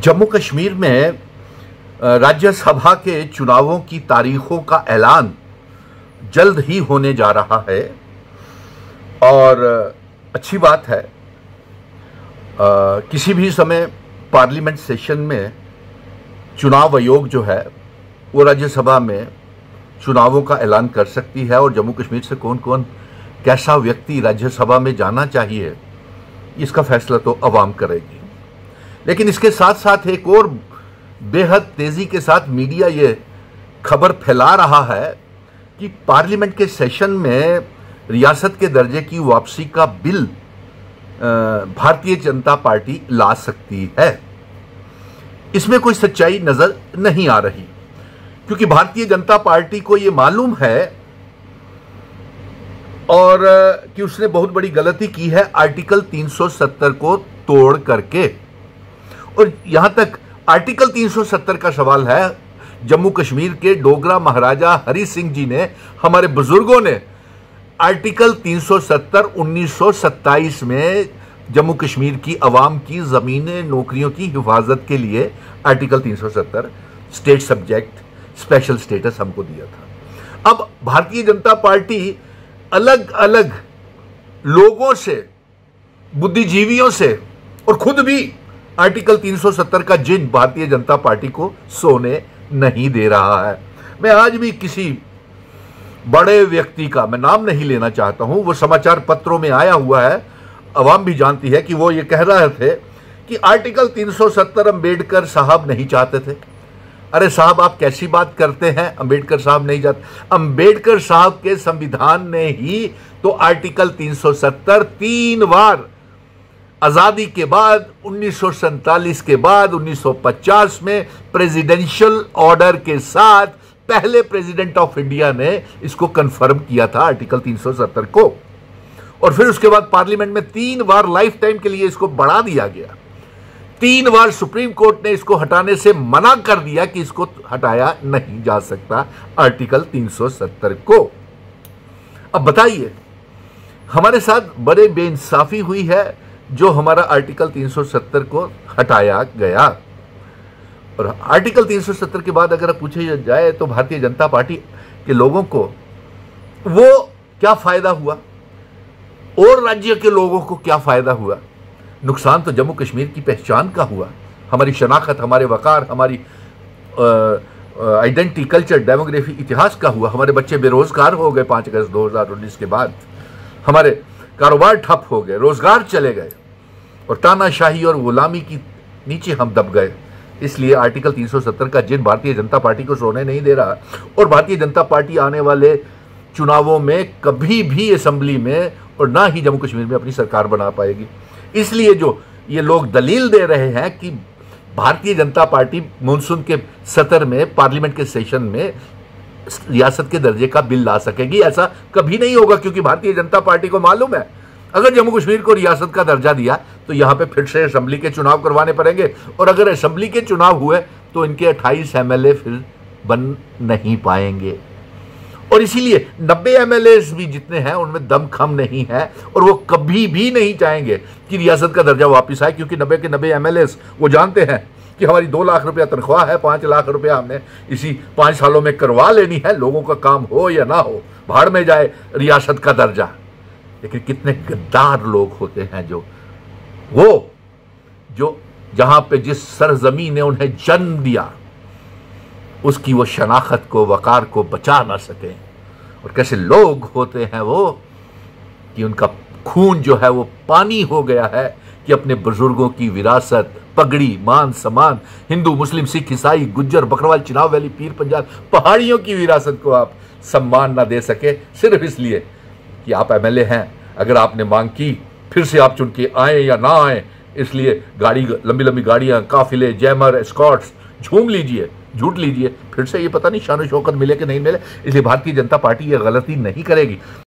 जम्मू कश्मीर में राज्यसभा के चुनावों की तारीखों का ऐलान जल्द ही होने जा रहा है और अच्छी बात है। किसी भी समय पार्लियामेंट सेशन में चुनाव आयोग जो है वो राज्यसभा में चुनावों का ऐलान कर सकती है और जम्मू कश्मीर से कौन कौन कैसा व्यक्ति राज्यसभा में जाना चाहिए इसका फैसला तो अवाम करेगी। लेकिन इसके साथ साथ एक और बेहद तेजी के साथ मीडिया ये खबर फैला रहा है कि पार्लियामेंट के सेशन में रियासत के दर्जे की वापसी का बिल भारतीय जनता पार्टी ला सकती है। इसमें कोई सच्चाई नजर नहीं आ रही क्योंकि भारतीय जनता पार्टी को यह मालूम है और कि उसने बहुत बड़ी गलती की है आर्टिकल 370 को तोड़ करके। और यहां तक आर्टिकल 370 का सवाल है, जम्मू कश्मीर के डोगरा महाराजा हरि सिंह जी ने, हमारे बुजुर्गों ने आर्टिकल 370 1927 में जम्मू कश्मीर की अवाम की जमीनें नौकरियों की हिफाजत के लिए article 370 state subject special status हमको दिया था। अब भारतीय जनता पार्टी अलग अलग लोगों से, बुद्धिजीवियों से और खुद भी आर्टिकल 370 का जिन भारतीय जनता पार्टी को सोने नहीं दे रहा है। मैं आज भी किसी बड़े व्यक्ति का, मैं नाम नहीं लेना चाहता हूं, वो समाचार पत्रों में आया हुआ है, अवाम भी जानती है कि वो ये कह रहे थे कि आर्टिकल 370 अंबेडकर साहब नहीं चाहते थे। अरे साहब, आप कैसी बात करते हैं? अंबेडकर साहब नहीं चाहते? अंबेडकर साहब के संविधान ने ही तो आर्टिकल 370 3 बार आजादी के बाद, 1947 के बाद, 1950 में प्रेसिडेंशियल ऑर्डर के साथ पहले प्रेसिडेंट ऑफ इंडिया ने इसको कंफर्म किया था आर्टिकल 370 को। और फिर उसके बाद पार्लियामेंट में 3 बार लाइफ टाइम के लिए इसको बढ़ा दिया गया। 3 बार सुप्रीम कोर्ट ने इसको हटाने से मना कर दिया कि इसको हटाया नहीं जा सकता आर्टिकल 370 को। अब बताइए, हमारे साथ बड़े बेइंसाफी हुई है जो हमारा आर्टिकल 370 को हटाया गया। और आर्टिकल 370 के बाद अगर पूछे जाए तो भारतीय जनता पार्टी के लोगों को वो क्या फायदा हुआ और राज्य के लोगों को क्या फायदा हुआ? नुकसान तो जम्मू कश्मीर की पहचान का हुआ, हमारी शनाख्त, हमारे वकार, हमारी आइडेंटिटी, कल्चर, डेमोग्राफी, इतिहास का हुआ। हमारे बच्चे बेरोजगार हो गए 5 अगस्त 2019 के बाद, हमारे कारोबार ठप हो गए, रोजगार चले गए और तानाशाही और गुलामी की नीचे हम दब गए। इसलिए आर्टिकल 370 का जिन भारतीय जनता पार्टी को सोने नहीं दे रहा और भारतीय जनता पार्टी आने वाले चुनावों में कभी भी असेंबली में और ना ही जम्मू कश्मीर में अपनी सरकार बना पाएगी। इसलिए जो ये लोग दलील दे रहे हैं कि भारतीय जनता पार्टी मानसून के सत्र में, पार्लियामेंट के सेशन में रियासत के दर्जे का बिल ला सकेगी, ऐसा कभी नहीं होगा क्योंकि भारतीय जनता पार्टी को मालूम है अगर जम्मू कश्मीर को रियासत का दर्जा दिया तो यहां पे फिर से असेंबली के चुनाव करवाने पड़ेंगे और अगर असेंबली के चुनाव हुए तो इनके 28 एमएलए फिर बन नहीं पाएंगे। और इसीलिए 90 एमएलए भी जितने हैं उनमें दम खम नहीं है और वो कभी भी नहीं चाहेंगे कि रियासत का दर्जा वापस आए क्योंकि 90 के 90 एमएलए वो जानते हैं कि हमारी 2 लाख रुपया तनख्वाह है, 5 लाख रुपया हमने इसी 5 सालों में करवा लेनी है, लोगों का काम हो या ना हो, भाड़ में जाए रियासत का दर्जा। लेकिन कितने गद्दार लोग होते हैं जो जहां पे जिस सरजमी ने उन्हें जन्म दिया उसकी वो शनाख्त को, वकार को बचा ना सके। और कैसे लोग होते हैं वो कि उनका खून जो है वो पानी हो गया है कि अपने बुजुर्गों की विरासत, पगड़ी, मान सम्मान, हिंदू, मुस्लिम, सिख, ईसाई, गुज्जर, बकरवाल, चिनाब वैली, पीर पंजाब, पहाड़ियों की विरासत को आप सम्मान ना दे सके सिर्फ इसलिए कि आप एमएलए हैं। अगर आपने मांग की फिर से आप चुन के आए या ना आए, इसलिए गाड़ी, लंबी लंबी गाड़ियां, काफिले, जैमर, एस्कॉर्ट्स, झूम लीजिए, झूठ लीजिए, फिर से ये पता नहीं शान शौकत मिले कि नहीं मिले। इसलिए भारतीय जनता पार्टी ये गलती नहीं करेगी।